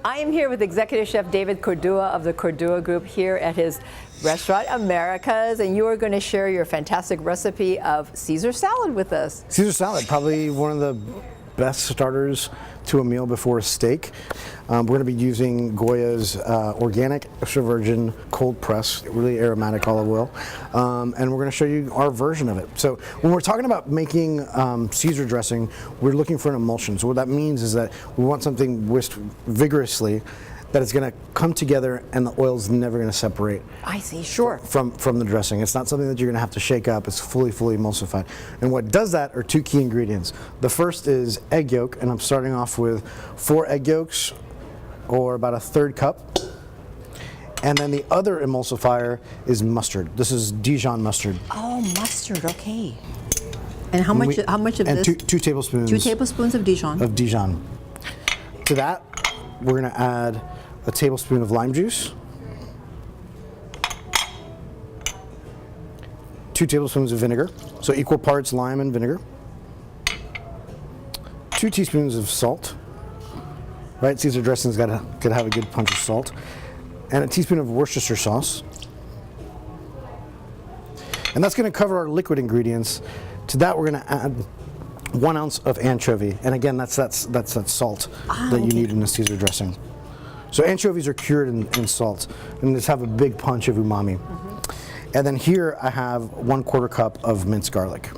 I am here with Executive Chef David Cordua of the Cordua Group here at his restaurant Americas, and you are going to share your fantastic recipe of Caesar salad with us. Caesar salad, probably one of the best starters to a meal before a steak. We're going to be using Goya's organic extra virgin cold press, really aromatic olive oil, and we're going to show you our version of it. So when we're talking about making Caesar dressing, we're looking for an emulsion. So what that means is that we want something whisked vigorously, that it's going to come together and the oil's never going to separate. I see, sure. From the dressing. It's not something that you're going to have to shake up. It's fully emulsified. And what does that are two key ingredients. The first is egg yolk, and I'm starting off with 4 egg yolks, or about a 1/3 cup. And then the other emulsifier is mustard. This is Dijon mustard. Oh, mustard, okay. And how much of and this? 2 tablespoons. 2 tablespoons of Dijon. Of Dijon. To that, we're going to add a tablespoon of lime juice, 2 tablespoons of vinegar, so equal parts lime and vinegar, 2 teaspoons of salt, right? Caesar dressing's got to have a good punch of salt, and a teaspoon of Worcestershire sauce. And that's going to cover our liquid ingredients. To that, we're going to add 1 ounce of anchovy, and again, that's that salt that you need in the Caesar dressing. So anchovies are cured in salt, and just have a big punch of umami. And then here I have 1/4 cup of minced garlic.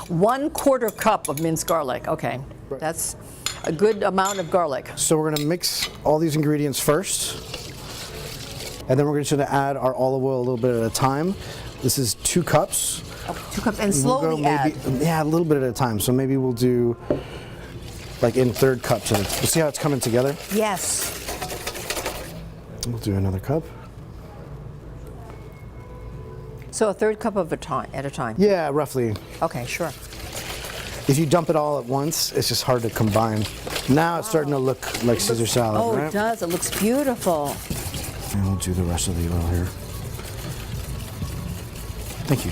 1/4 cup of minced garlic. Okay, Right. That's a good amount of garlic. So we're going to mix all these ingredients first, and then we're just going to add our olive oil a little bit at a time. This is 2 cups. Oh, 2 cups, and slowly add. Yeah, a little bit at a time. So maybe we'll do like in 1/3 cups. We'll see how it's coming together. Yes. We'll do another cup. So a 1/3 cup of at a time. Yeah, roughly. Okay, sure. If you dump it all at once, it's just hard to combine. Now it's starting to look like Caesar salad, Oh, right? it does. It looks beautiful. And we'll do the rest of the oil here. Thank you.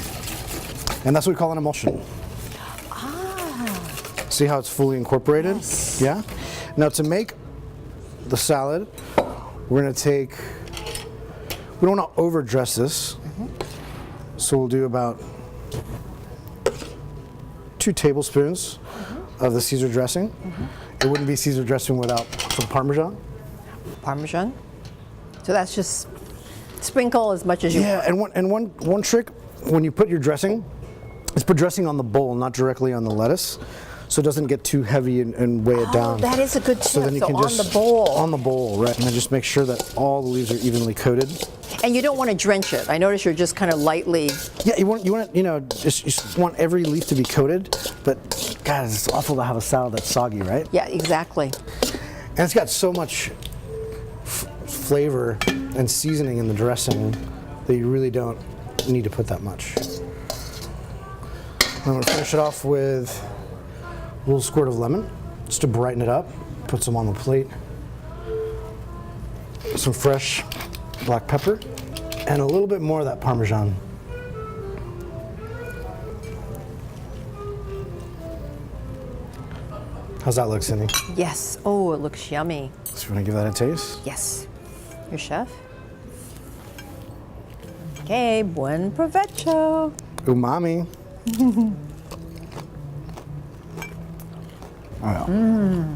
And that's what we call an emulsion. Ah. See how it's fully incorporated? Yes. Yeah? Now to make the salad, we're going to take, we don't want to overdress this, so we'll do about 2 tablespoons of the Caesar dressing. It wouldn't be Caesar dressing without some Parmesan. Parmesan. So that's just sprinkle as much as you want. Yeah, and one trick when you put your dressing is put dressing on the bowl, not directly on the lettuce, so it doesn't get too heavy and weigh it down. That is a good tip. So then you can on just the bowl. on the bowl, right? And then just make sure that all the leaves are evenly coated. And you don't want to drench it. I notice you're just kind of lightly. Yeah, you want just want every leaf to be coated, but God, it's awful to have a salad that's soggy, right? Yeah, exactly. And it's got so much flavor and seasoning in the dressing that you really don't need to put that much. I'm going to finish it off with a little squirt of lemon, just to brighten it up. Put some on the plate. Some fresh black pepper, and a little bit more of that Parmesan. How's that look, Cyndi? Yes. Oh, it looks yummy. So you want to give that a taste? Yes. Your chef. Okay, buen provecho. Umami. Oh, yeah.